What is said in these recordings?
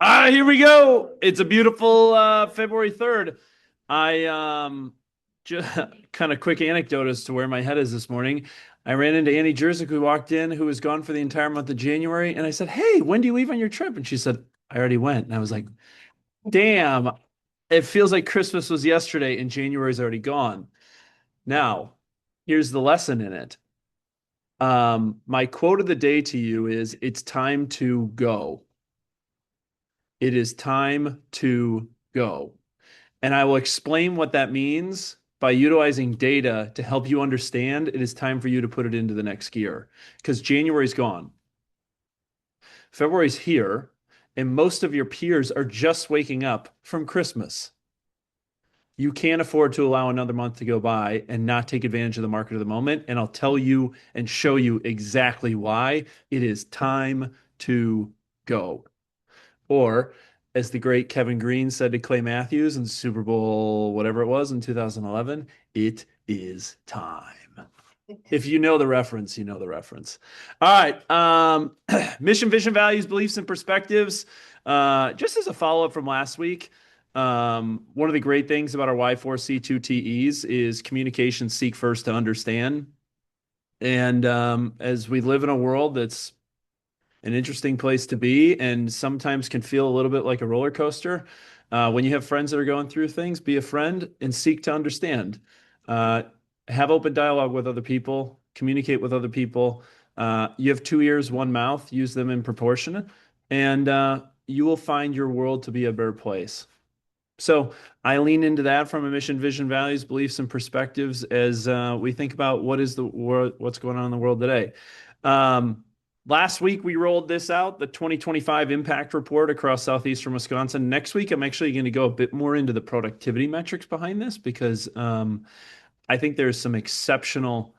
Here we go. It's a beautiful February 3rd. I just kind of quick anecdote as to where my head is this morning. I ran into Annie Jerzik, who walked in, who was gone for the entire month of January, and I said, "Hey, when do you leave on your trip?" And she said, "I already went." And I was like, "Damn, it feels like Christmas was yesterday and January's already gone." Now, here's the lesson in it. My quote of the day to you is, "It's time to go." It is time to go. And I will explain what that means by utilizing data to help you understand it is time for you to put it into the next gear. Because January's gone, February's here, and most of your peers are just waking up from Christmas. You can't afford to allow another month to go by and not take advantage of the market of the moment. And I'll tell you and show you exactly why it is time to go. Or, as the great Kevin Green said to Clay Matthews in Super Bowl, whatever it was in 2011, it is time. If you know the reference, you know the reference. All right. Mission, vision, values, beliefs, and perspectives. Just as a follow up from last week, one of the great things about our Y4C2TEs is communication seek first to understand. And as we live in a world that's an interesting place to be and sometimes can feel a little bit like a roller coaster. When you have friends that are going through things, be a friend and seek to understand. Uh, have open dialogue with other people, communicate with other people. You have two ears, one mouth, use them in proportion, and you will find your world to be a better place. So I lean into that from a mission, vision, values, beliefs, and perspectives as we think about what is the world, what's going on in the world today. Um, Last week we rolled this out, the 2025 impact report across southeastern Wisconsin. Next week I'm actually going to go a bit more into the productivity metrics behind this because I think there's some exceptional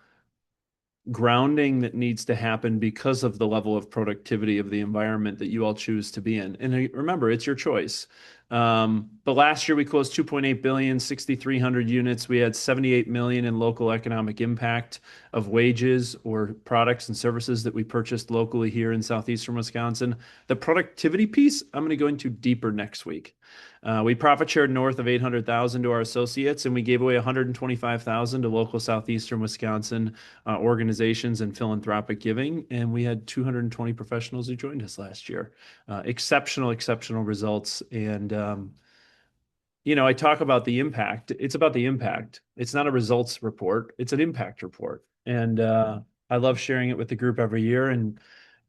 grounding that needs to happen because of the level of productivity of the environment that you all choose to be in. And remember, it's your choice. But last year we closed 2.8 billion, 6,300 units. We had 78 million in local economic impact of wages or products and services that we purchased locally here in southeastern Wisconsin. The productivity piece, I'm going to go into deeper next week. We profit shared north of 800,000 to our associates, and we gave away 125,000 to local southeastern Wisconsin organizations and philanthropic giving. And we had 220 professionals who joined us last year. Exceptional results. And I talk about the impact. It's about the impact. It's not a results report. It's an impact report. And I love sharing it with the group every year. And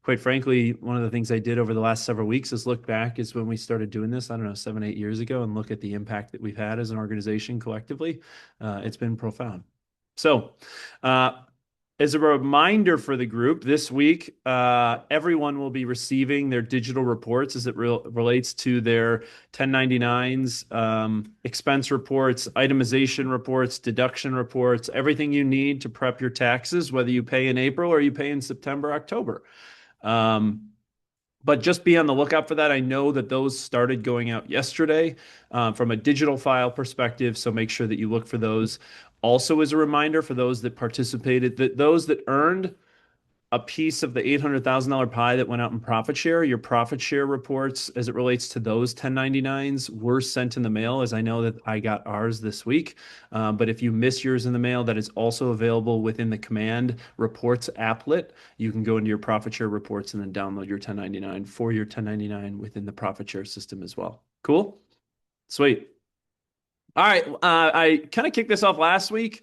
quite frankly, one of the things I did over the last several weeks is look back is when we started doing this, I don't know, 7, 8 years ago, and look at the impact that we've had as an organization collectively. It's been profound. So, as a reminder for the group, this week, everyone will be receiving their digital reports as it relates to their 1099s, expense reports, itemization reports, deduction reports, everything you need to prep your taxes, whether you pay in April or you pay in September, October. But just be on the lookout for that. I know that those started going out yesterday from a digital file perspective, so make sure that you look for those. Also, as a reminder for those that participated, that those that earned a piece of the $800,000 pie that went out in profit share, your profit share reports as it relates to those 1099s were sent in the mail, as I know that I got ours this week. But if you miss yours in the mail, that is also available within the Command Reports applet. You can go into your profit share reports and then download your 1099 for your 1099 within the profit share system as well. Cool? Sweet. All right. I kind of kicked this off last week.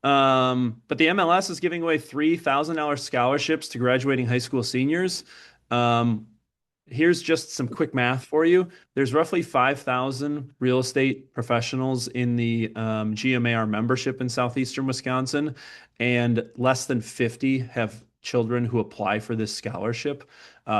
But the MLS is giving away $3,000 scholarships to graduating high school seniors. Um, Here's just some quick math for you. There's roughly 5,000 real estate professionals in the GMAR membership in southeastern Wisconsin, and less than 50 have children who apply for this scholarship.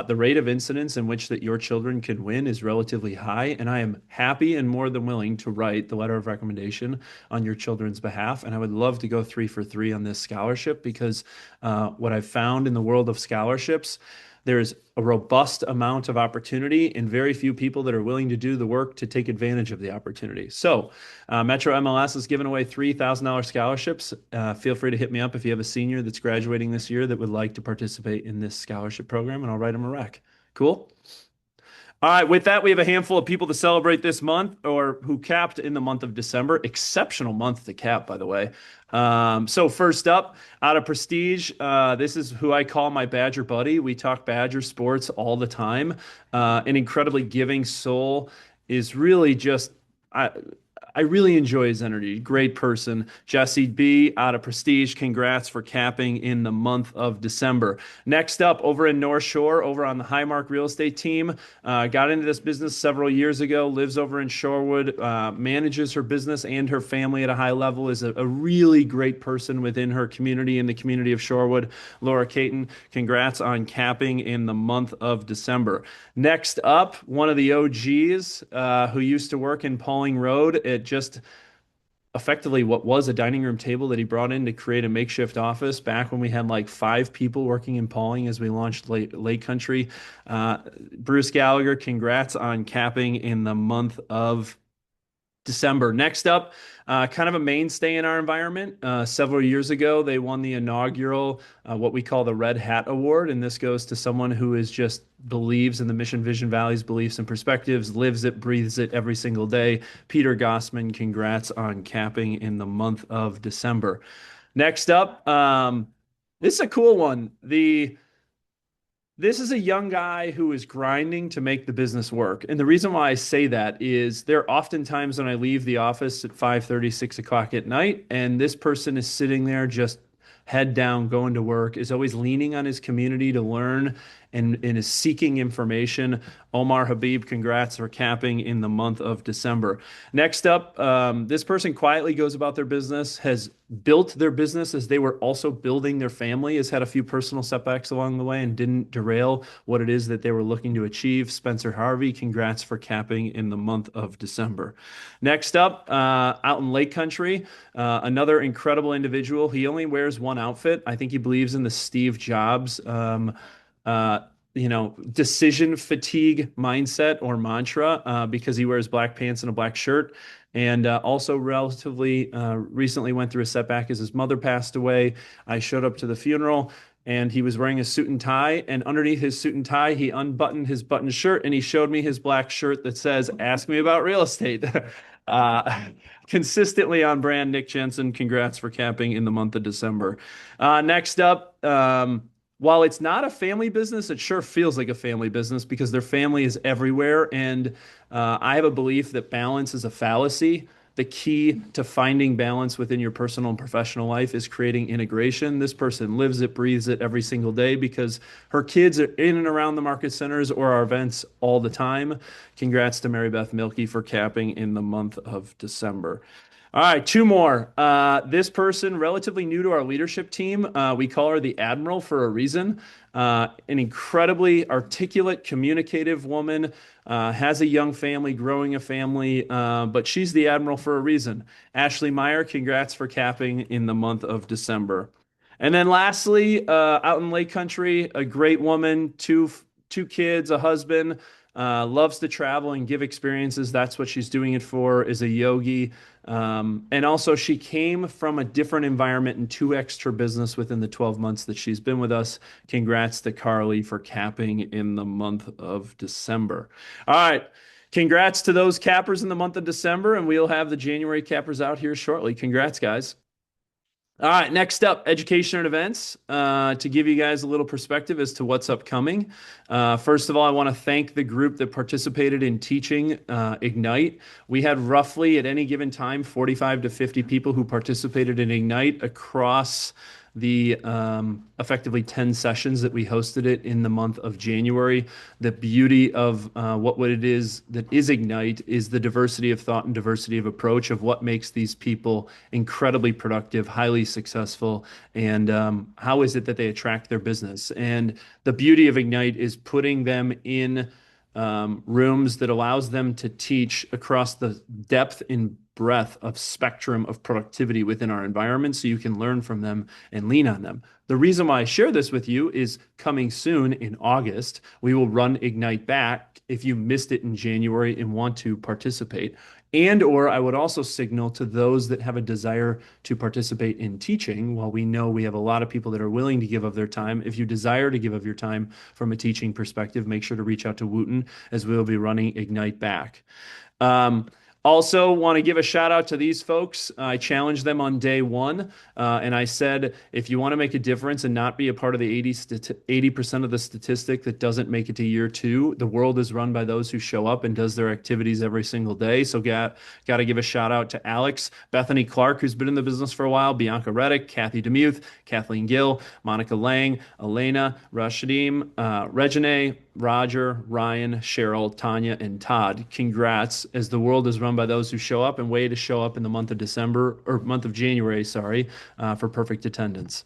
The rate of incidence in which that your children can win is relatively high, and I am happy and more than willing to write the letter of recommendation on your children's behalf. And I would love to go 3 for 3 on this scholarship because what I've found in the world of scholarships, there's a robust amount of opportunity and very few people that are willing to do the work to take advantage of the opportunity. So, Metro MLS is giving away $3,000 scholarships. Feel free to hit me up if you have a senior that's graduating this year that would like to participate in this scholarship program, and I'll write them a rec. Cool. All right, with that, we have a handful of people to celebrate this month or who capped in the month of December. Exceptional month to cap, by the way. So, first up, out of Prestige, this is who I call my Badger buddy. We talk Badger sports all the time. An incredibly giving soul is really just. I really enjoy his energy. Great person. Jesse B out of Prestige. Congrats for capping in the month of December. Next up, over in North Shore, over on the Highmark Real Estate team, got into this business several years ago, lives over in Shorewood, manages her business and her family at a high level, is a really great person within her community in the community of Shorewood. Laura Caton, congrats on capping in the month of December. Next up, one of the OGs who used to work in Pauling Road at just effectively what was a dining room table that he brought in to create a makeshift office back when we had like 5 people working in Pauling as we launched Lake Country. Bruce Gallagher, congrats on capping in the month of December. Next up, kind of a mainstay in our environment. Several years ago, they won the inaugural, what we call the Red Hat Award. And this goes to someone who is just believes in the mission, vision, values, beliefs, and perspectives, lives it, breathes it every single day. Peter Gossman, congrats on capping in the month of December. Next up, this is a cool one. This is a young guy who is grinding to make the business work. And the reason why I say that is there are often times when I leave the office at 5:30, 6 o'clock at night, and this person is sitting there just head down, going to work, is always leaning on his community to learn and is seeking information. Omar Habib, congrats for capping in the month of December. Next up, this person quietly goes about their business, has built their business as they were also building their family, has had a few personal setbacks along the way and didn't derail what it is that they were looking to achieve. Spencer Harvey, congrats for capping in the month of December. Next up, out in Lake Country, another incredible individual. He only wears one outfit. I think he believes in the Steve Jobs uh, decision fatigue mindset or mantra because he wears black pants and a black shirt. And also, relatively recently went through a setback as his mother passed away. I showed up to the funeral and he was wearing a suit and tie. And underneath his suit and tie, he unbuttoned his button shirt and he showed me his black shirt that says, "Ask me about real estate." uh, Consistently on brand. Nick Jensen, congrats for capping in the month of December. Next up, while it's not a family business, it sure feels like a family business because their family is everywhere. And I have a belief that balance is a fallacy. The key to finding balance within your personal and professional life is creating integration. This person lives it, breathes it every single day because her kids are in and around the market centers or our events all the time. Congrats to Mary Beth Milkey for capping in the month of December. All right, 2 more. This person, relatively new to our leadership team, we call her the Admiral for a reason. An incredibly articulate, communicative woman, has a young family, growing a family, but she's the Admiral for a reason. Ashley Meyer, congrats for capping in the month of December. And then lastly, out in Lake Country, a great woman, two kids, a husband, loves to travel and give experiences. That's what she's doing it for, is a yogi. And also, she came from a different environment and 2x'd her business within the 12 months that she's been with us. Congrats to Carly for capping in the month of December. All right. Congrats to those cappers in the month of December, and we'll have the January cappers out here shortly. Congrats, guys. All right, next up, education and events. To give you guys a little perspective as to what's upcoming. First of all, I want to thank the group that participated in teaching Ignite. We had roughly at any given time 45 to 50 people who participated in Ignite across the effectively 10 sessions that we hosted it in the month of January. The beauty of what it is that is Ignite is the diversity of thought and diversity of approach of what makes these people incredibly productive, highly successful, and how is it that they attract their business. And the beauty of Ignite is putting them in rooms that allows them to teach across the depth and breadth of spectrum of productivity within our environment so you can learn from them and lean on them. The reason why I share this with you is coming soon in August, we will run Ignite back if you missed it in January and want to participate. And or I would also signal to those that have a desire to participate in teaching, while we know we have a lot of people that are willing to give of their time, if you desire to give of your time from a teaching perspective, make sure to reach out to Wooten as we'll be running Ignite back. Also, want to give a shout out to these folks. I challenged them on day one, and I said, if you want to make a difference and not be a part of the 80% of the statistic that doesn't make it to year two, the world is run by those who show up and does their activities every single day. So got to give a shout out to Alex, Bethany Clark, who's been in the business for a while, Bianca Reddick, Kathy Demuth, Kathleen Gill, Monica Lang, Elena, Rashadim, Regine, Roger, Ryan, Cheryl, Tanya, and Todd. Congrats, as the world is run by those who show up, and way to show up in the month of January, for perfect attendance.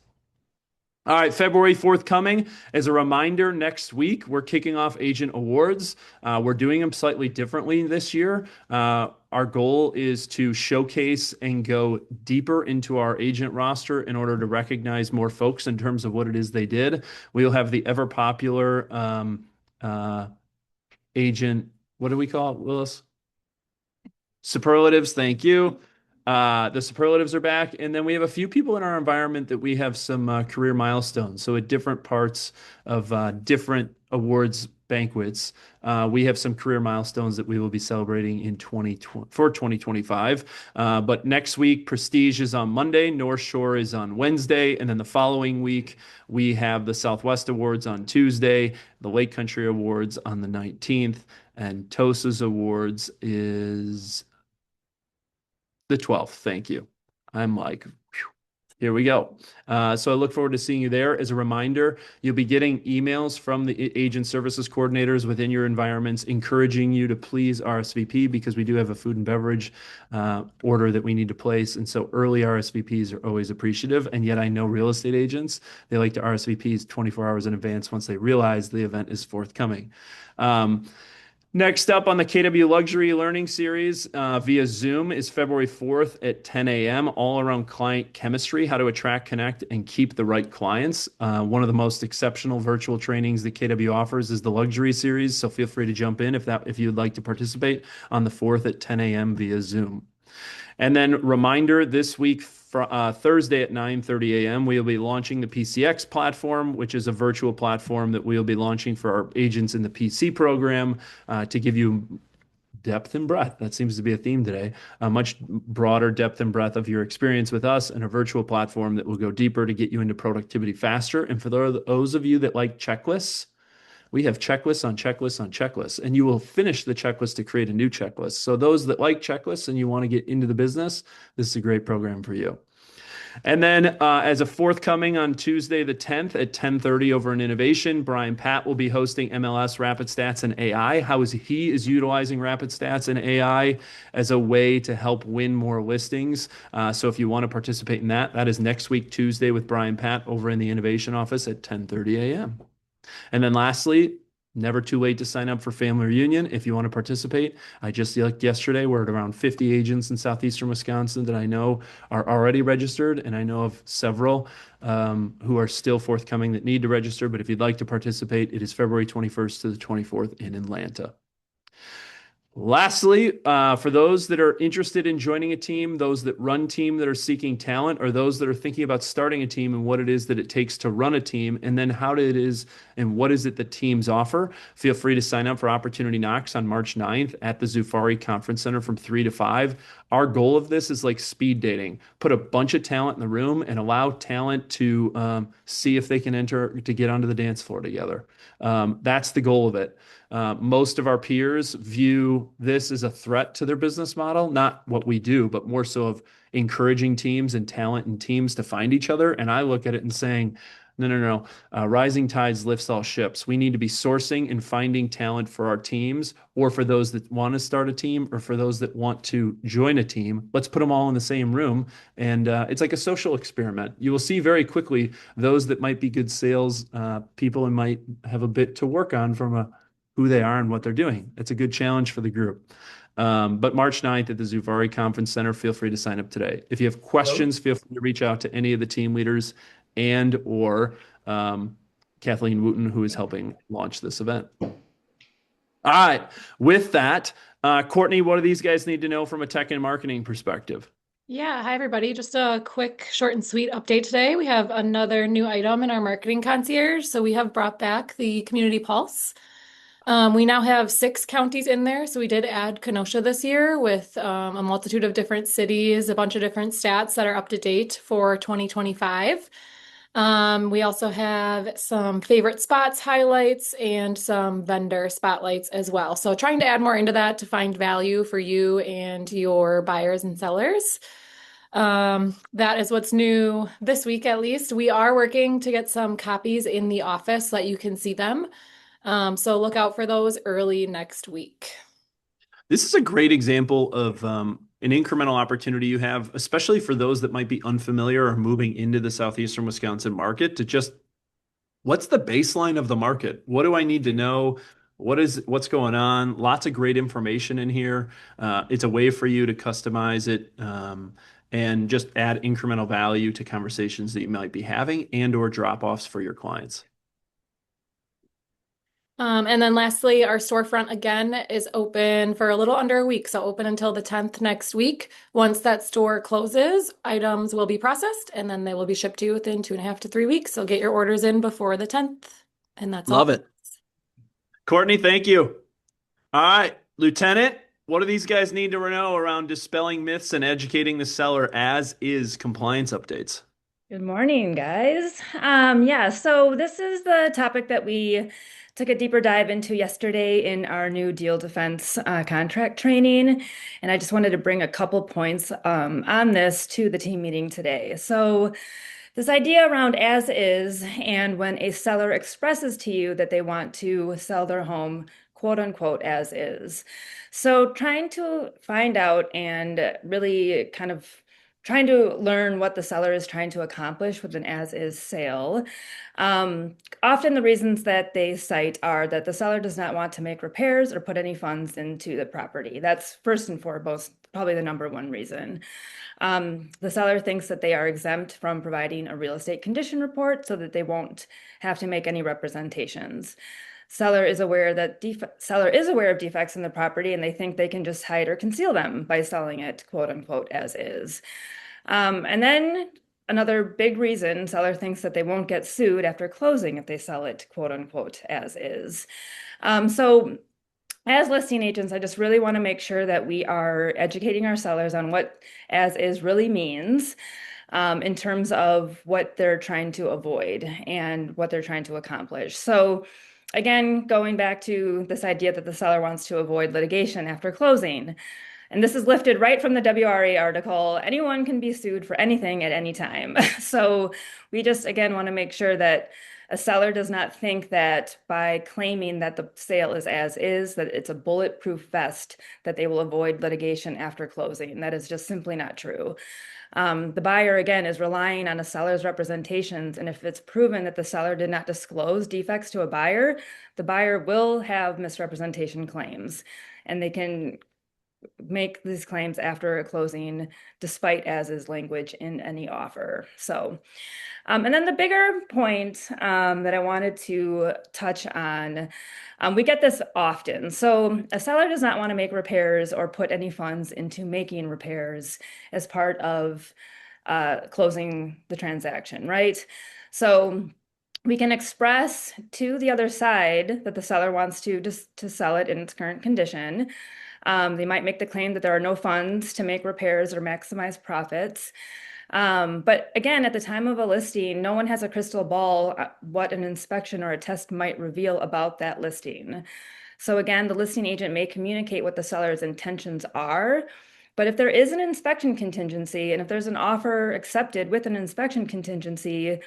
All right, February forthcoming. As a reminder, next week we're kicking off Agent Awards. We're doing them slightly differently this year. Our goal is to showcase and go deeper into our agent roster in order to recognize more folks in terms of what it is they did. We'll have the ever popular agent, what do we call it, Willis? Superlatives, thank you. The superlatives are back, and then we have a few people in our environment that we have some career milestones. So at different parts of different awards banquets, we have some career milestones that we will be celebrating in 2025. But next week, Prestige is on Monday, North Shore is on Wednesday, and then the following week, we have the Southwest Awards on Tuesday, the Lake Country Awards on the 19th, and TOSA's Awards is the 12th. Thank you. I'm like, whew, here we go. So I look forward to seeing you there. As a reminder, you'll be getting emails from the agent services coordinators within your environments encouraging you to please RSVP, because we do have a food and beverage order that we need to place. And so early RSVPs are always appreciative. And yet I know real estate agents, they like to RSVPs 24 hours in advance once they realize the event is forthcoming. Next up on the KW Luxury Learning Series via Zoom is February 4th at 10 a.m., all around client chemistry, how to attract, connect, and keep the right clients. One of the most exceptional virtual trainings that KW offers is the Luxury Series, so feel free to jump in if you'd like to participate on the 4th at 10 a.m. via Zoom. And then reminder, this week, Thursday at 9:30 a.m., we'll be launching the PCX platform, which is a virtual platform that we'll be launching for our agents in the PC program to give you depth and breadth. That seems to be a theme today. A much broader depth and breadth of your experience with us, and a virtual platform that will go deeper to get you into productivity faster. And for those of you that like checklists, we have checklists on checklists on checklists, and you will finish the checklist to create a new checklist. So those that like checklists and you want to get into the business, this is a great program for you. And then as a forthcoming on Tuesday the 10th at 10:30 over in Innovation, Brian Patt will be hosting MLS Rapid Stats and AI. How he is utilizing Rapid Stats and AI as a way to help win more listings. So if you want to participate in that, that is next week, Tuesday, with Brian Patt over in the Innovation office at 10:30 a.m. And then lastly, never too late to sign up for Family Reunion if you want to participate. I just looked yesterday, we're at around 50 agents in southeastern Wisconsin that I know are already registered, and I know of several who are still forthcoming that need to register. But if you'd like to participate, it is February 21st to the 24th in Atlanta. Lastly, for those that are interested in joining a team, those that run team that are seeking talent, or those that are thinking about starting a team and what it is that it takes to run a team, and then how it is and what is it that teams offer, feel free to sign up for Opportunity Knocks on March 9th at the Zufari Conference Center from 3 to 5. Our goal of this is like speed dating. Put a bunch of talent in the room and allow talent to see if they can enter to get onto the dance floor together. That's the goal of it. Most of our peers view this as a threat to their business model, not what we do, but more so of encouraging teams and talent and teams to find each other. And I look at it and saying, no. Rising tides lifts all ships. We need to be sourcing and finding talent for our teams, or for those that want to start a team, or for those that want to join a team. Let's put them all in the same room. And it's like a social experiment. You will see very quickly those that might be good sales people and might have a bit to work on from a who they are and what they're doing. It's a good challenge for the group. But March 9th at the Zuvari Conference Center, feel free to sign up today. If you have questions, feel free to reach out to any of the team leaders and or Kathleen Wooten, who is helping launch this event. All right. With that, Courtney, what do these guys need to know from a tech and marketing perspective? Yeah, hi everybody. Just a quick, short and sweet update today. We have another new item in our marketing concierge. So we have brought back the Community Pulse. We now have 6 counties in there. So we did add Kenosha this year with a multitude of different cities, a bunch of different stats that are up to date for 2025. We also have some favorite spots highlights and some vendor spotlights as well. So trying to add more into that to find value for you and your buyers and sellers. That is what's new this week, at least. We are working to get some copies in the office so that you can see them. So look out for those early next week. This is a great example of an incremental opportunity you have, especially for those that might be unfamiliar or moving into the southeastern Wisconsin market, to just what's the baseline of the market? What do I need to know? What's going on? Lots of great information in here. It's a way for you to customize it and just add incremental value to conversations that you might be having and or drop-offs for your clients. And then lastly, our storefront again is open for a little under a week, so open until the 10th next week. Once that store closes, items will be processed and then they will be shipped to you within 2.5 to 3 weeks. So get your orders in before the 10th. And that's Love all. it. Courtney, thank you. All right, Lieutenant, what do these guys need to know around dispelling myths and educating the seller as is compliance updates? Good morning, guys. Yeah, so this is the topic that we took a deeper dive into yesterday in our new deal defense contract training. And I just wanted to bring a couple points on this to the team meeting today. So this idea around as is, and when a seller expresses to you that they want to sell their home, quote unquote, as is. So trying to find out and really kind of trying to learn what the seller is trying to accomplish with an as-is sale. Often the reasons that they cite are that the seller does not want to make repairs or put any funds into the property. That's first and foremost, probably the number one reason. The seller thinks that they are exempt from providing a real estate condition report so that they won't have to make any representations. Seller is aware of defects in the property and they think they can just hide or conceal them by selling it, quote unquote, as is. And then another big reason, seller thinks that they won't get sued after closing if they sell it, quote unquote, as is. So as listing agents, I just really want to make sure that we are educating our sellers on what as is really means. In terms of what they're trying to avoid and what they're trying to accomplish. So again, going back to this idea that the seller wants to avoid litigation after closing. And this is lifted right from the WRA article. Anyone can be sued for anything at any time. So we just, again, want to make sure that a seller does not think that by claiming that the sale is as is, that it's a bulletproof vest that they will avoid litigation after closing. That is just simply not true. The buyer, again, is relying on a seller's representations, and if it's proven that the seller did not disclose defects to a buyer, the buyer will have misrepresentation claims, and they can make these claims after a closing despite as is language in any offer. So, and then the bigger point that I wanted to touch on, we get this often. So a seller does not want to make repairs or put any funds into making repairs as part of closing the transaction, right? So we can express to the other side that the seller wants to just to sell it in its current condition. They might make the claim that there are no funds to make repairs or maximize profits. But again, at the time of a listing, no one has a crystal ball what an inspection or a test might reveal about that listing. So again, the listing agent may communicate what the seller's intentions are, but if there is an inspection contingency and if there's an offer accepted with an inspection contingency,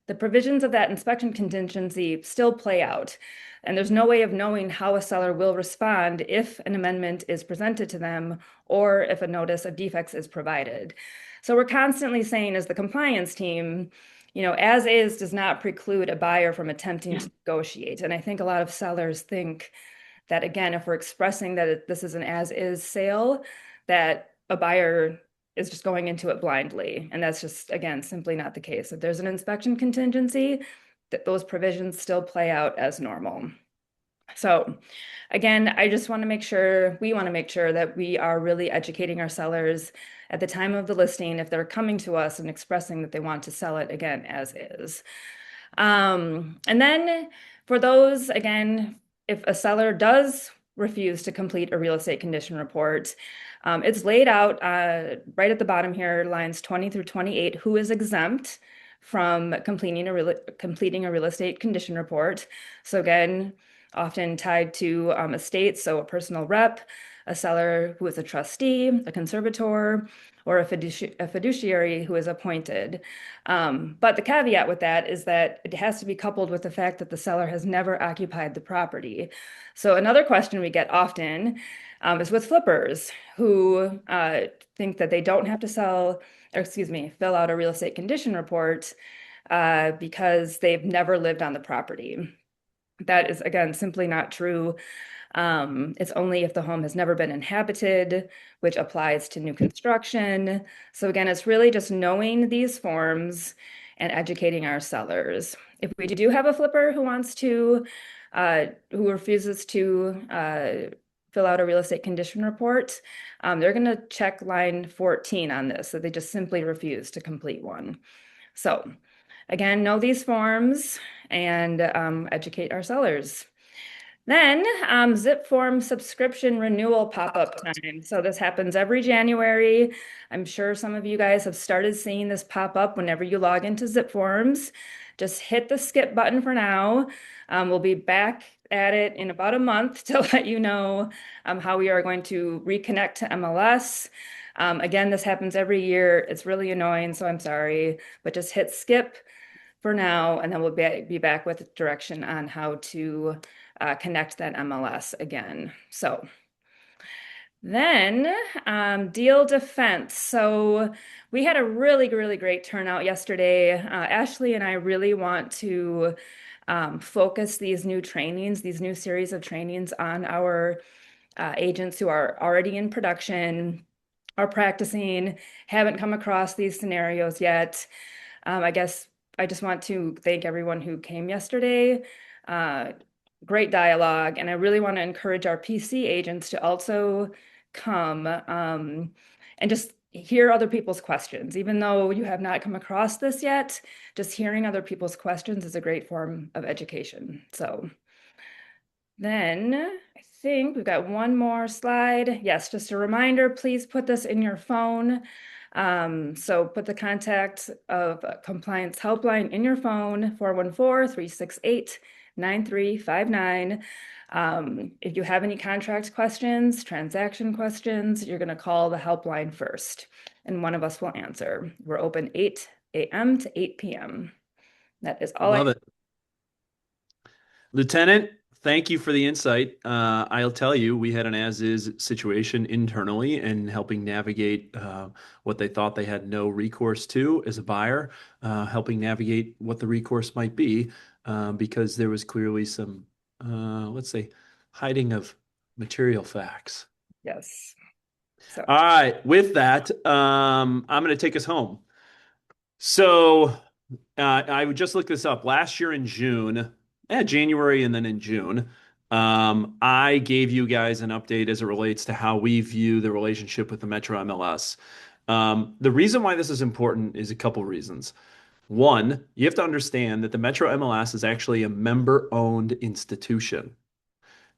the provisions of that inspection contingency still play out. And there's no way of knowing how a seller will respond if an amendment is presented to them or if a notice of defects is provided. So we're constantly saying as the compliance team, as is does not preclude a buyer from attempting to negotiate. And I think a lot of sellers think that, again, if we're expressing that this is an as-is sale, that a buyer is just going into it blindly. And that's just, again, simply not the case. If there's an inspection contingency, that those provisions still play out as normal. So again, I just want to make sure, we want to make sure that we are really educating our sellers at the time of the listing if they're coming to us and expressing that they want to sell it again as is. And then for those, again, if a seller does refuse to complete a real estate condition report, it's laid out right at the bottom here, lines 20 through 28, who is exempt from completing a real estate condition report. So again, often tied to estate, so a personal rep, a seller who is a trustee, a conservator, or a fiduciary who is appointed. But the caveat with that is that it has to be coupled with the fact that the seller has never occupied the property. So another question we get often is with flippers who think that they don't have to fill out a real estate condition report because they've never lived on the property. That is, again, simply not true. It's only if the home has never been inhabited, which applies to new construction. So again, it's really just knowing these forms and educating our sellers. If we do have a flipper who wants to, who refuses to fill out a real estate condition report, they're going to check line 14 on this. So they just simply refuse to complete one. So again, know these forms and educate our sellers. Then zip form subscription renewal pop-up time. So this happens every January. I'm sure some of you guys have started seeing this pop up whenever you log into zip forms. Just hit the skip button for now. We'll be back at it in about a month to let you know how we are going to reconnect to MLS. Again, this happens every year. It's really annoying, so I'm sorry, but just hit skip for now, and then we'll be back with direction on how to connect that MLS again. So then deal defense. So we had a really, really great turnout yesterday. Ashley and I really want to focus these new trainings, these new series of trainings on our agents who are already in production, are practicing, haven't come across these scenarios yet. I guess I just want to thank everyone who came yesterday. Great dialogue, and I really want to encourage our PC agents to also come and just hear other people's questions. Even though you have not come across this yet, just hearing other people's questions is a great form of education. So then I think we've got one more slide. Yes, just a reminder, please put this in your phone. So put the contact of compliance helpline in your phone, 414-368-9359. If you have any contract questions, transaction questions, you're going to call the helpline first, and one of us will answer. We're open 8 a.m. to 8 p.m. That is all. Love it. Lieutenant, thank you for the insight. I'll tell you, we had an as-is situation internally and helping navigate what they thought they had no recourse to as a buyer, helping navigate what the recourse might be, because there was clearly some, let's say, hiding of material facts. Yes. So. All right, with that, I'm going to take us home. So I would just look this up. Last year in June, January and then in June, I gave you guys an update as it relates to how we view the relationship with the Metro MLS. The reason why this is important is a couple reasons. One, you have to understand that the Metro MLS is actually a member-owned institution.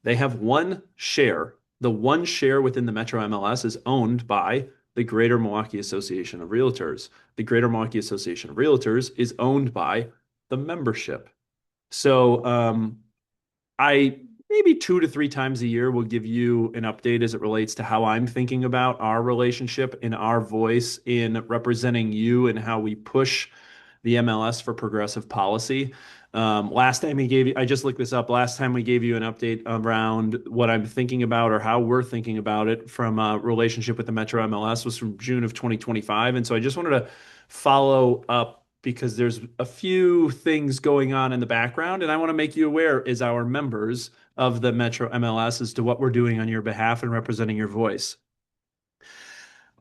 They have one share. The one share within the Metro MLS is owned by the Greater Milwaukee Association of Realtors. The Greater Milwaukee Association of Realtors is owned by the membership. So I maybe 2 to 3 times a year will give you an update as it relates to how I'm thinking about our relationship and our voice in representing you and how we push the MLS for progressive policy. Last time I just looked this up. Last time we gave you an update around what I'm thinking about or how we're thinking about it from a relationship with the Metro MLS was from June of 2025. And so I just wanted to follow up because there's a few things going on in the background, and I want to make you aware as our members of the Metro MLS as to what we're doing on your behalf and representing your voice.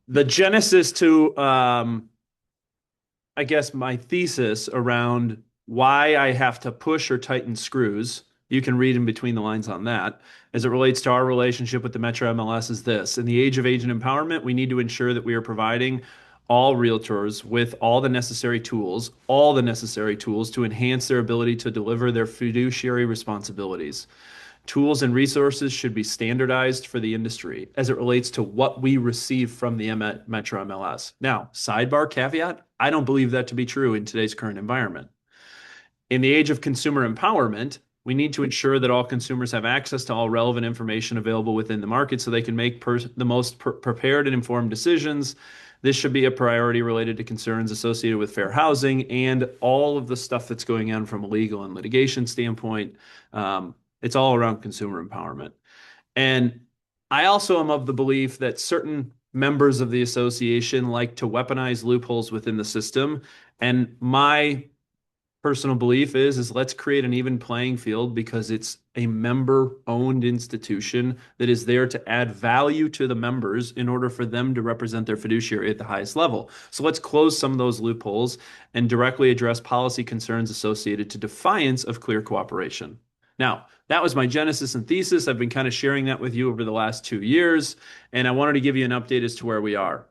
The genesis to, I guess, my thesis around why I have to push or tighten screws, you can read in between the lines on that, as it relates to our relationship with the Metro MLS is this. In the age of agent empowerment, we need to ensure that we are providing all realtors with all the necessary tools to enhance their ability to deliver their fiduciary responsibilities. Tools and resources should be standardized for the industry as it relates to what we receive from the Metro MLS. Now, sidebar caveat, I don't believe that to be true in today's current environment. In the age of consumer empowerment, we need to ensure that all consumers have access to all relevant information available within the market so they can make the most prepared and informed decisions. This should be a priority related to concerns associated with fair housing and all of the stuff that's going on from a legal and litigation standpoint. It's all around consumer empowerment. And I also am of the belief that certain members of the association like to weaponize loopholes within the system. And my personal belief is let's create an even playing field because it's a member-owned institution that is there to add value to the members in order for them to represent their fiduciary at the highest level. So let's close some of those loopholes and directly address policy concerns associated to defiance of clear cooperation. Now, that was my genesis and thesis. I've been kind of sharing that with you over the last 2 years, and I wanted to give you an update as to where we are.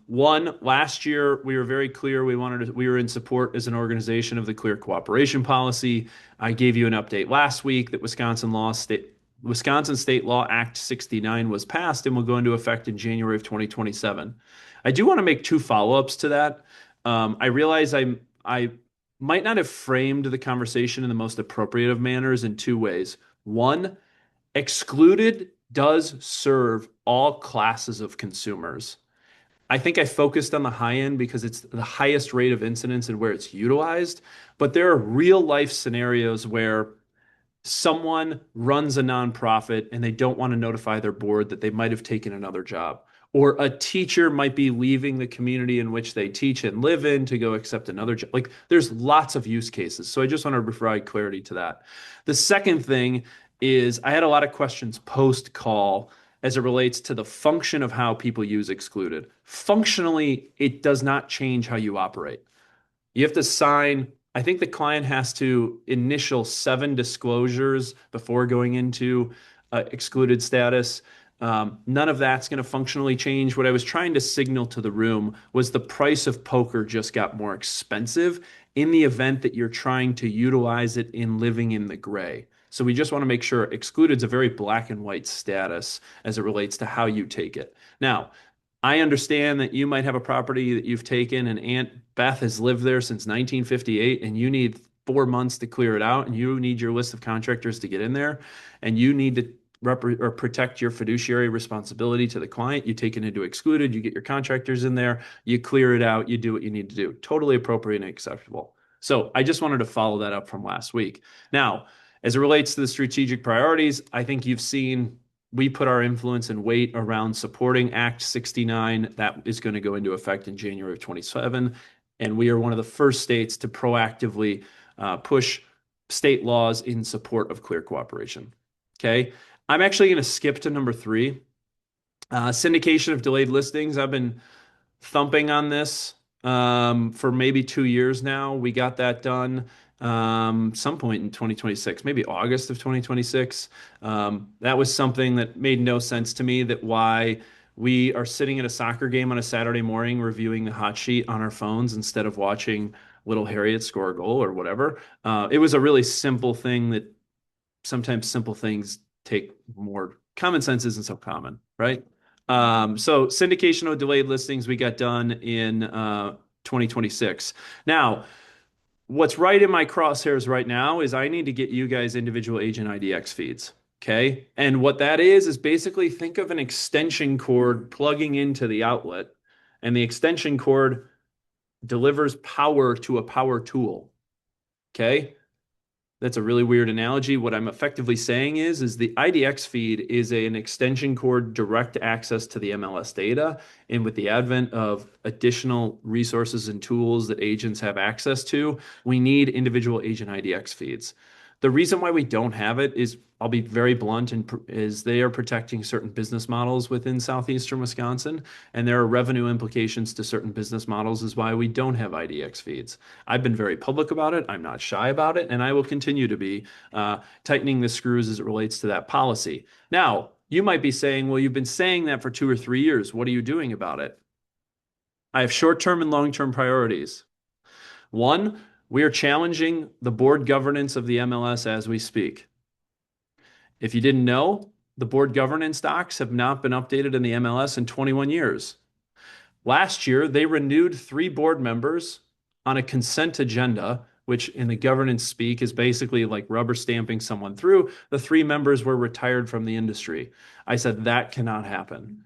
One, last year we were very clear we were in support as an organization of the clear cooperation policy. I gave you an update last week that Wisconsin State Law Act 69 was passed and will go into effect in January of 2027. I do want to make 2 follow-ups to that. I realize I might not have framed the conversation in the most appropriate of manners in 2 ways. One, excluded does serve all classes of consumers. I think I focused on the high end because it's the highest rate of incidence and where it's utilized. But there are real life scenarios where someone runs a nonprofit and they don't want to notify their board that they might have taken another job. Or a teacher might be leaving the community in which they teach and live in to go accept another job. Like there's lots of use cases. So I just want to provide clarity to that. The second thing is I had a lot of questions post-call as it relates to the function of how people use excluded. Functionally, it does not change how you operate. You have to sign, I think the client has to initial 7 disclosures before going into excluded status. None of that's going to functionally change. What I was trying to signal to the room was the price of poker just got more expensive in the event that you're trying to utilize it in living in the gray. So we just want to make sure excluded is a very black and white status as it relates to how you take it. Now, I understand that you might have a property that you've taken and Aunt Beth has lived there since 1958 and you need 4 months to clear it out and you need your list of contractors to get in there and you need to protect your fiduciary responsibility to the client. You take it into excluded, you get your contractors in there, you clear it out, you do what you need to do. Totally appropriate and acceptable. So I just wanted to follow that up from last week. Now, as it relates to the strategic priorities, I think you've seen we put our influence and weight around supporting Act 69. That is going to go into effect in January of 27. And we are one of the first states to proactively push state laws in support of clear cooperation. Okay. I'm actually going to skip to number 3. Syndication of delayed listings. I've been thumping on this for maybe 2 years now. We got that done some point in 2026, maybe August of 2026. That was something that made no sense to me, that why we are sitting at a soccer game on a Saturday morning reviewing the hot sheet on our phones instead of watching little Harriet score a goal or whatever. It was a really simple thing that sometimes simple things take more common sense isn't so common, right? So syndication of delayed listings we got done in 2026. Now, what's right in my crosshairs right now is I need to get you guys individual agent IDX feeds. Okay. And what that is basically think of an extension cord plugging into the outlet, and the extension cord delivers power to a power tool. Okay. That's a really weird analogy. What I'm effectively saying is the IDX feed is an extension cord direct access to the MLS data. And with the advent of additional resources and tools that agents have access to, we need individual agent IDX feeds. The reason why we don't have it is, I'll be very blunt, is they are protecting certain business models within southeastern Wisconsin, and there are revenue implications to certain business models, is why we don't have IDX feeds. I've been very public about it. I'm not shy about it, and I will continue to be tightening the screws as it relates to that policy. Now, you might be saying, well, you've been saying that for 2 or 3 years. What are you doing about it? I have short-term and long-term priorities. One, we are challenging the board governance of the MLS as we speak. If you didn't know, the board governance docs have not been updated in the MLS in 21 years. Last year, they renewed 3 board members on a consent agenda, which in the governance speak is basically like rubber stamping someone through. The 3 members were retired from the industry. I said that cannot happen.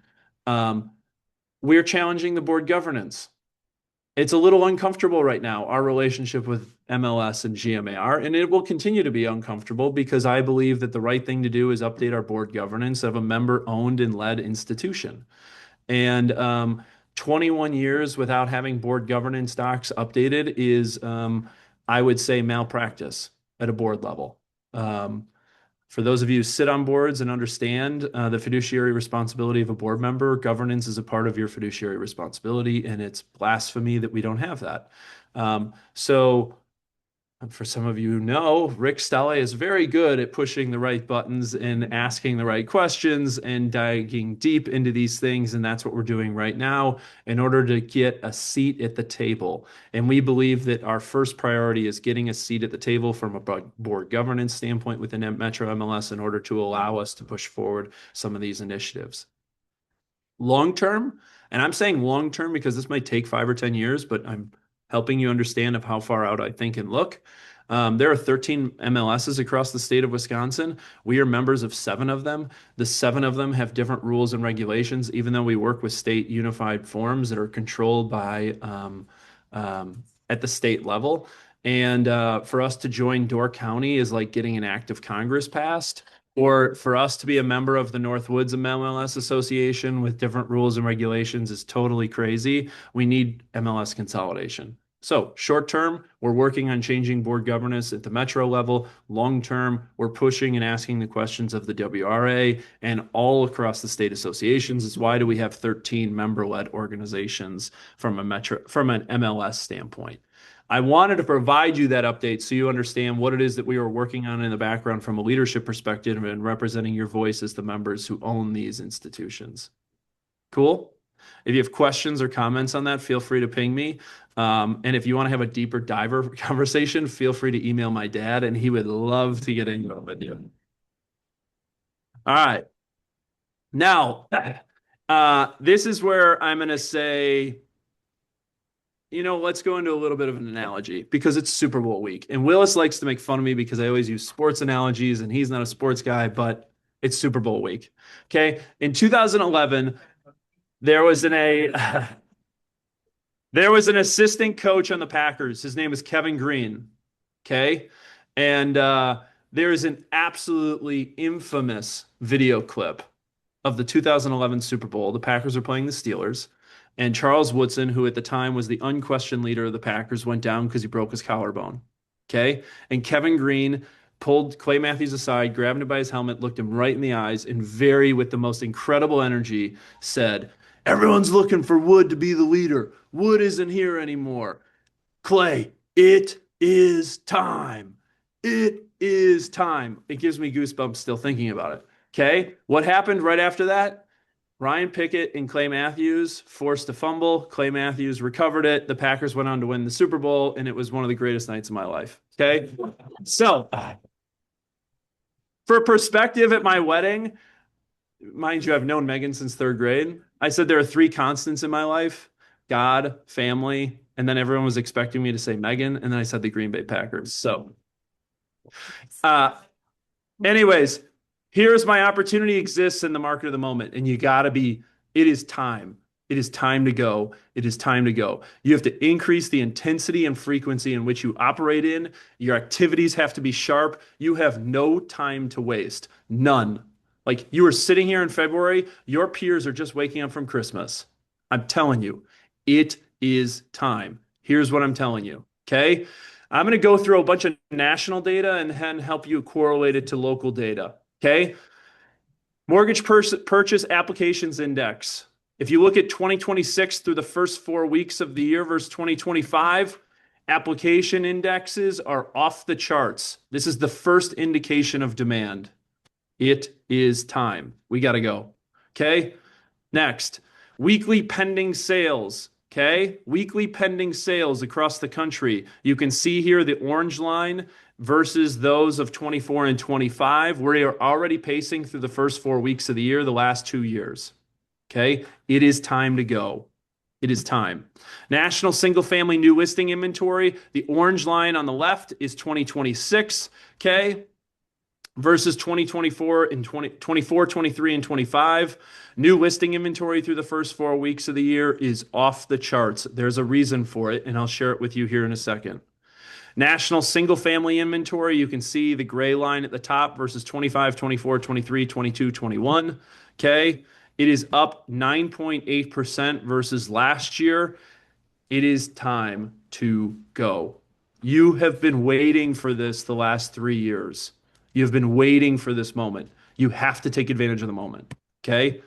We're challenging the board governance. It's a little uncomfortable right now, our relationship with MLS and GMAR, and it will continue to be uncomfortable because I believe that the right thing to do is update our board governance of a member-owned and led institution. And 21 years without having board governance docs updated is, I would say, malpractice at a board level. For those of you who sit on boards and understand the fiduciary responsibility of a board member, governance is a part of your fiduciary responsibility, and it's blasphemy that we don't have that. So for some of you who know, Rick Stallé is very good at pushing the right buttons and asking the right questions and diving deep into these things. And that's what we're doing right now in order to get a seat at the table. And we believe that our first priority is getting a seat at the table from a board governance standpoint within Metro MLS in order to allow us to push forward some of these initiatives. Long term, and I'm saying long term because this might take 5 or 10 years, but I'm helping you understand of how far out I think and look. There are 13 MLSs across the state of Wisconsin. We are members of 7 of them. The 7 of them have different rules and regulations, even though we work with state unified forms that are controlled by at the state level. And for us to join Door County is like getting an act of Congress passed. Or for us to be a member of the Northwoods MLS Association with different rules and regulations is totally crazy. We need MLS consolidation. So short term, we're working on changing board governance at the metro level. Long term, we're pushing and asking the questions of the WRA and all across the state associations is why do we have 13 member-led organizations from an MLS standpoint? I wanted to provide you that update so you understand what it is that we are working on in the background from a leadership perspective and representing your voice as the members who own these institutions. Cool? If you have questions or comments on that, feel free to ping me. And if you want to have a deeper diver conversation, feel free to email my dad, and he would love to get into it with you. All right. Now, this is where I'm going to say, let's go into a little bit of an analogy because it's Super Bowl week. And Willis likes to make fun of me because I always use sports analogies, and he's not a sports guy, but it's Super Bowl week. Okay. In 2011, there was an assistant coach on the Packers. His name is Kevin Greene. Okay. And there is an absolutely infamous video clip of the 2011 Super Bowl. The Packers are playing the Steelers. And Charles Woodson, who at the time was the unquestioned leader of the Packers, went down because he broke his collarbone. Okay. And Kevin Greene pulled Clay Matthews aside, grabbed him by his helmet, looked him right in the eyes, and with the most incredible energy, said, "Everyone's looking for Wood to be the leader. Wood isn't here anymore. Clay, it is time. It is time." It gives me goosebumps still thinking about it. Okay. What happened right after that? Ryan Pickett and Clay Matthews forced a fumble. Clay Matthews recovered it. The Packers went on to win the Super Bowl, and it was one of the greatest nights of my life. Okay. So, for perspective at my wedding, mind you, I've known Megan since 3rd grade. I said there are 3 constants in my life: God, family, and then everyone was expecting me to say Megan, and then I said the Green Bay Packers. So, anyways, here's my opportunity exists in the market of the moment, and it is time. It is time to go. It is time to go. You have to increase the intensity and frequency in which you operate in. Your activities have to be sharp. You have no time to waste. None. Like, you are sitting here in February, your peers are just waking up from Christmas. I'm telling you, it is time. Here's what I'm telling you. Okay. I'm going to go through a bunch of national data and then help you correlate it to local data. Okay. Mortgage purchase applications index. If you look at 2026 through the first 4 weeks of the year versus 2025, application indexes are off the charts. This is the first indication of demand. It is time. We got to go. Okay. Next, weekly pending sales. Okay. Weekly pending sales across the country. You can see here the orange line versus those of 24 and 25. We are already pacing through the first 4 weeks of the year, the last 2 years. Okay. It is time to go. It is time. National single family new listing inventory. The orange line on the left is 2026. Okay. Versus 2024 and 2024, 23, and 25. New listing inventory through the first 4 weeks of the year is off the charts. There's a reason for it, and I'll share it with you here in a second. National single family inventory, you can see the gray line at the top versus 25, 24, 23, 22, 21. Okay. It is up 9.8% versus last year. It is time to go. You have been waiting for this the last 3 years. You've been waiting for this moment. You have to take advantage of the moment. Okay.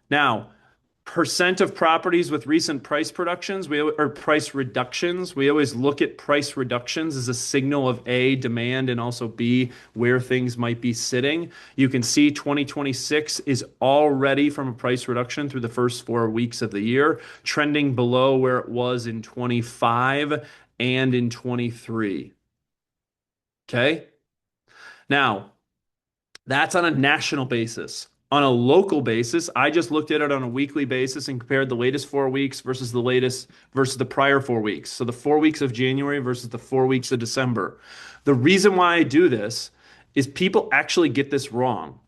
Now, percent of properties with recent price reductions. We always look at price reductions as a signal of A, demand, and also B, where things might be sitting. You can see 2026 is already from a price reduction through the first 4 weeks of the year, trending below where it was in 25 and in 23. Okay. Now, that's on a national basis. On a local basis, I just looked at it on a weekly basis and compared the latest 4 weeks versus the prior 4 weeks. So the 4 weeks of January versus the 4 weeks of December. The reason why I do this is people actually get this wrong.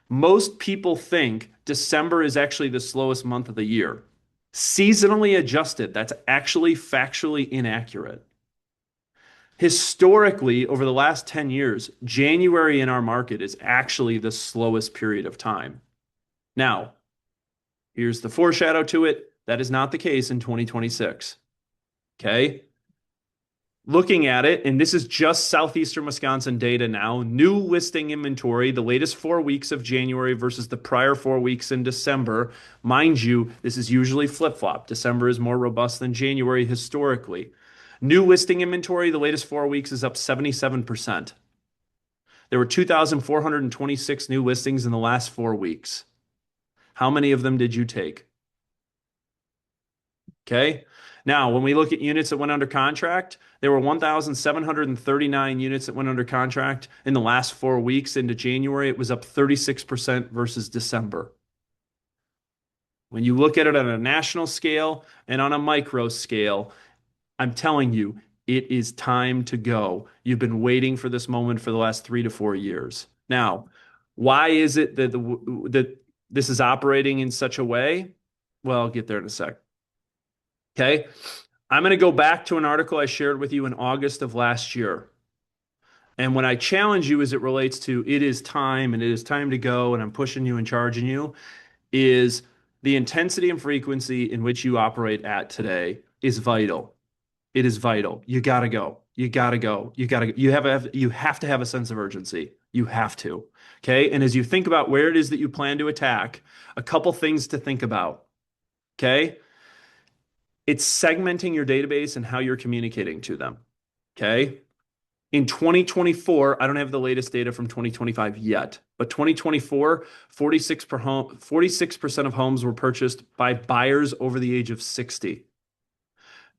Most people think December is actually the slowest month of the year. Seasonally adjusted, that's actually factually inaccurate. Historically, over the last 10 years, January in our market is actually the slowest period of time. Now, here's the foreshadow to it. That is not the case in 2026. Okay. Looking at it, and this is just southeastern Wisconsin data now, new listing inventory, the latest 4 weeks of January versus the prior 4 weeks in December. Mind you, this is usually flip-flop. December is more robust than January historically. New listing inventory, the latest 4 weeks is up 77%. There were 2,426 new listings in the last 4 weeks. How many of them did you take? Okay. Now, when we look at units that went under contract, there were 1,739 units that went under contract in the last 4 weeks into January. It was up 36% versus December. When you look at it on a national scale and on a micro scale, I'm telling you, it is time to go. You've been waiting for this moment for the last 3 to 4 years. Now, why is it that this is operating in such a way? Well, I'll get there in a sec. Okay. I'm going to go back to an article I shared with you in August of last year. And when I challenge you as it relates to it is time and it is time to go and I'm pushing you and charging you, is the intensity and frequency in which you operate at today is vital. It is vital. You got to go. You got to go. You have to have a sense of urgency. You have to. Okay. And as you think about where it is that you plan to attack, a couple things to think about. Okay. It's segmenting your database and how you're communicating to them. Okay. In 2024, I don't have the latest data from 2025 yet, but 2024, 46% of homes were purchased by buyers over the age of 60.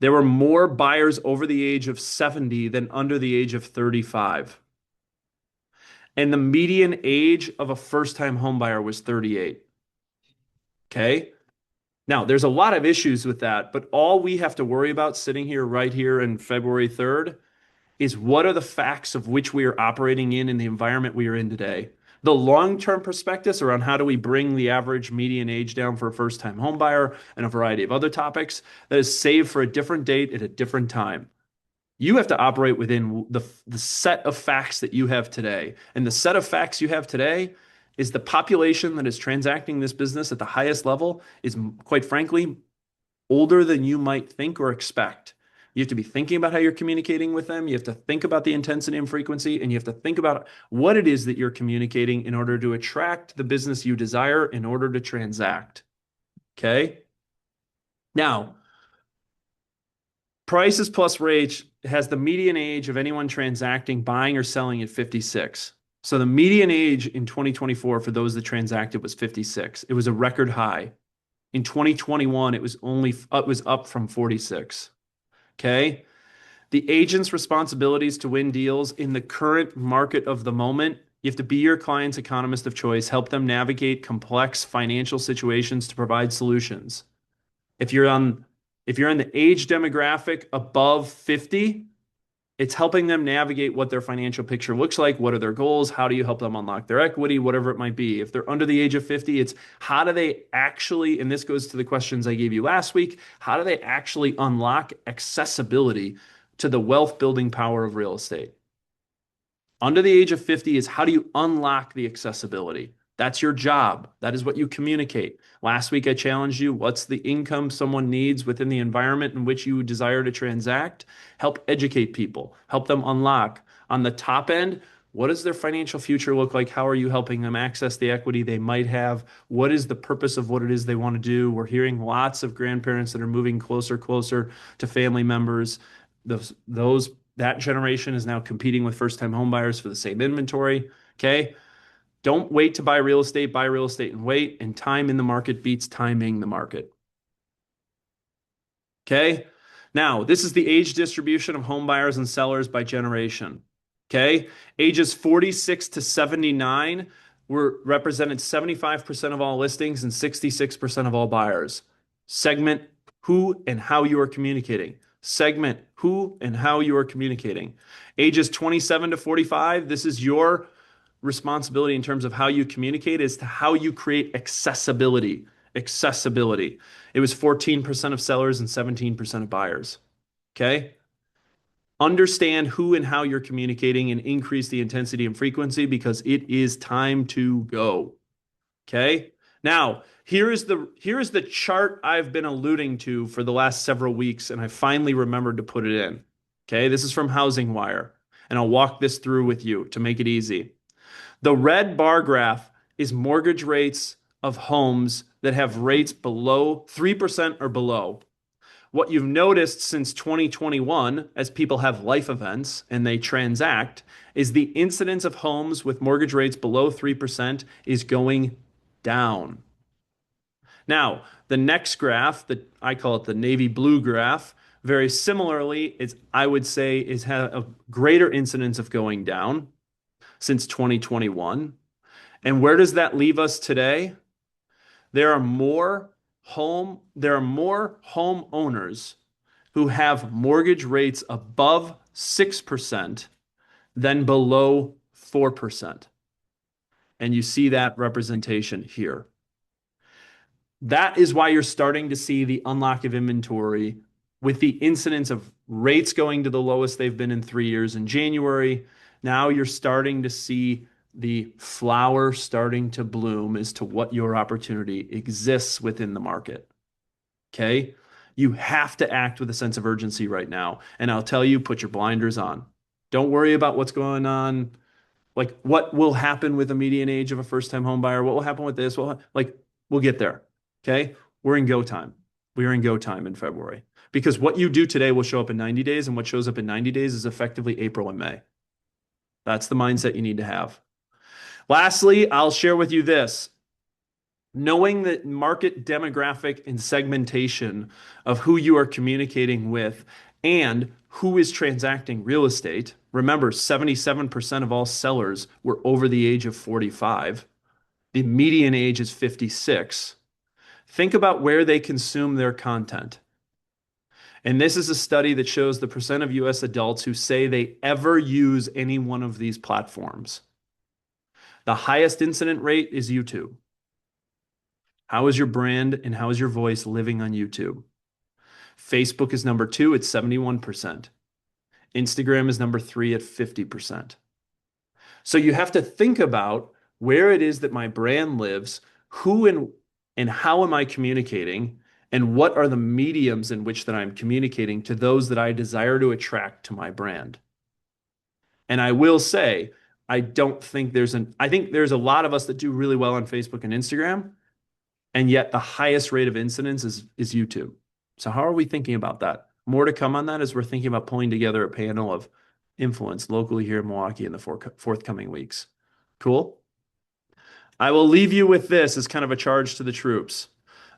There were more buyers over the age of 70 than under the age of 35. And the median age of a first-time home buyer was 38. Okay? Now, there's a lot of issues with that, but all we have to worry about sitting here right here on February 3rd is what are the facts of which we are operating in the environment we are in today. The long-term prospectus around how do we bring the average median age down for a first-time home buyer and a variety of other topics that is saved for a different date at a different time. You have to operate within the set of facts that you have today. And the set of facts you have today is the population that is transacting this business at the highest level is, quite frankly, older than you might think or expect. You have to be thinking about how you're communicating with them. You have to think about the intensity and frequency, and you have to think about what it is that you're communicating in order to attract the business you desire in order to transact. Okay? Now, prices plus rates has the median age of anyone transacting, buying, or selling at 56. So the median age in 2024 for those that transacted was 56. It was a record high. In 2021, it was up from 46. Okay? The agent's responsibilities to win deals in the current market of the moment. You have to be your client's economist of choice, help them navigate complex financial situations to provide solutions. If you're in the age demographic above 50, it's helping them navigate what their financial picture looks like. What are their goals? How do you help them unlock their equity? Whatever it might be. If they're under the age of 50, it's how do they actually, and this goes to the questions I gave you last week, how do they actually unlock accessibility to the wealth building power of real estate? Under the age of 50 is how do you unlock the accessibility? That's your job. That is what you communicate. Last week, I challenged you. What's the income someone needs within the environment in which you desire to transact? Help educate people. Help them unlock. On the top end, what does their financial future look like? How are you helping them access the equity they might have? What is the purpose of what it is they want to do? We're hearing lots of grandparents that are moving closer to family members. That generation is now competing with first-time homebuyers for the same inventory. Okay. Don't wait to buy real estate and wait. And time in the market beats timing the market. Okay. Now, this is the age distribution of home buyers and sellers by generation. Okay. Ages 46 to 79 represented 75% of all listings and 66% of all buyers. Segment who and how you are communicating. Segment who and how you are communicating. Ages 27 to 45, this is your responsibility in terms of how you communicate as to how you create accessibility. Accessibility. It was 14% of sellers and 17% of buyers. Okay. Understand who and how you're communicating and increase the intensity and frequency because it is time to go. Okay. Now, here is the chart I've been alluding to for the last several weeks, and I finally remembered to put it in. Okay. This is from Housing Wire, and I'll walk this through with you to make it easy. The red bar graph is mortgage rates of homes that have rates below 3% or below. What you've noticed since 2021, as people have life events and they transact, is the incidence of homes with mortgage rates below 3% is going down. Now, the next graph, I call it the navy blue graph, very similarly, I would say is have a greater incidence of going down since 2021. And where does that leave us today? There are more homeowners who have mortgage rates above 6% than below 4%. And you see that representation here. That is why you're starting to see the unlock of inventory with the incidence of rates going to the lowest they've been in 3 years in January. Now you're starting to see the flower starting to bloom as to what your opportunity exists within the market. Okay? You have to act with a sense of urgency right now. And I'll tell you, put your blinders on. Don't worry about what's going on. Like what will happen with the median age of a first-time home buyer? What will happen with this? We'll get there. Okay? We're in go time. We are in go time in February. Because what you do today will show up in 90 days, and what shows up in 90 days is effectively April and May. That's the mindset you need to have. Lastly, I'll share with you this. Knowing that market demographic and segmentation of who you are communicating with and who is transacting real estate. Remember, 77% of all sellers were over the age of 45. The median age is 56. Think about where they consume their content. And this is a study that shows the percent of US adults who say they ever use any one of these platforms. The highest incident rate is YouTube. How is your brand and how is your voice living on YouTube? Facebook is number 2 at 71%. Instagram is number 3 at 50%. So you have to think about where it is that my brand lives, who and how am I communicating, And what are the mediums in which that I'm communicating to those that I desire to attract to my brand? And I will say, I don't think I think there's a lot of us that do really well on Facebook and Instagram, and yet the highest rate of incidence is YouTube. So how are we thinking about that? More to come on that as we're thinking about pulling together a panel of influence locally here in Milwaukee in the forthcoming weeks. Cool. I will leave you with this as kind of a charge to the troops.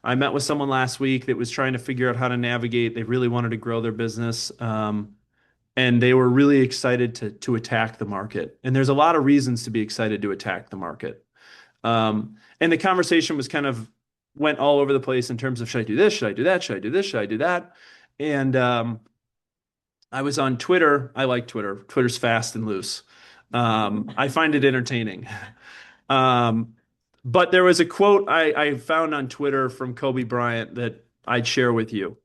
I met with someone last week that was trying to figure out how to navigate. They really wanted to grow their business. And they were really excited to attack the market. And there's a lot of reasons to be excited to attack the market. And the conversation was kind of went all over the place in terms of, should I do this? Should I do that? Should I do this? Should I do that? And I was on Twitter. I like Twitter. Twitter's fast and loose. I find it entertaining. But there was a quote I found on Twitter from Kobe Bryant that I'd share with you.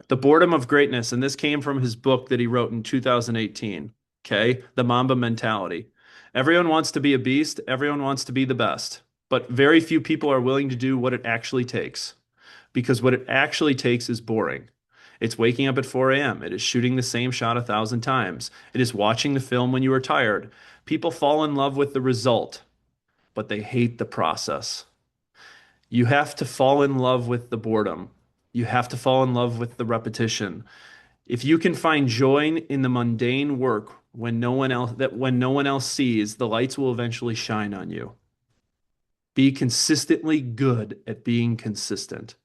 The boredom of greatness, and this came from his book that he wrote in 2018. Okay, the Mamba mentality. Everyone wants to be a beast. Everyone wants to be the best, but very few people are willing to do what it actually takes, because what it actually takes is boring. It's waking up at 4 a.m. It is shooting the same shot 1,000 times. It is watching the film when you are tired. People fall in love with the result, but they hate the process. You have to fall in love with the boredom. You have to fall in love with the repetition. If you can find joy in the mundane work when no one else sees, the lights will eventually shine on you. Be consistently good at being consistent.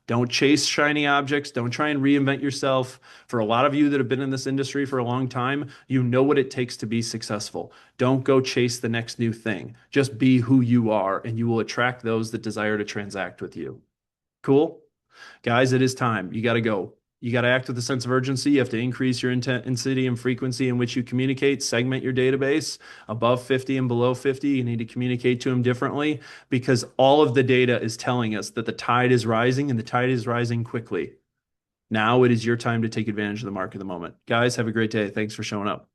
Don't chase shiny objects. Don't try and reinvent yourself. For a lot of you that have been in this industry for a long time, you know what it takes to be successful. Don't go chase the next new thing. Just be who you are, and you will attract those that desire to transact with you. Cool? Guys, it is time. You got to go. You got to act with a sense of urgency. You have to increase your intensity and frequency in which you communicate, segment your database above 50 and below 50. You need to communicate to them differently, because all of the data is telling us that the tide is rising, and the tide is rising quickly. Now it is your time to take advantage of the market of the moment. Guys, have a great day. Thanks for showing up.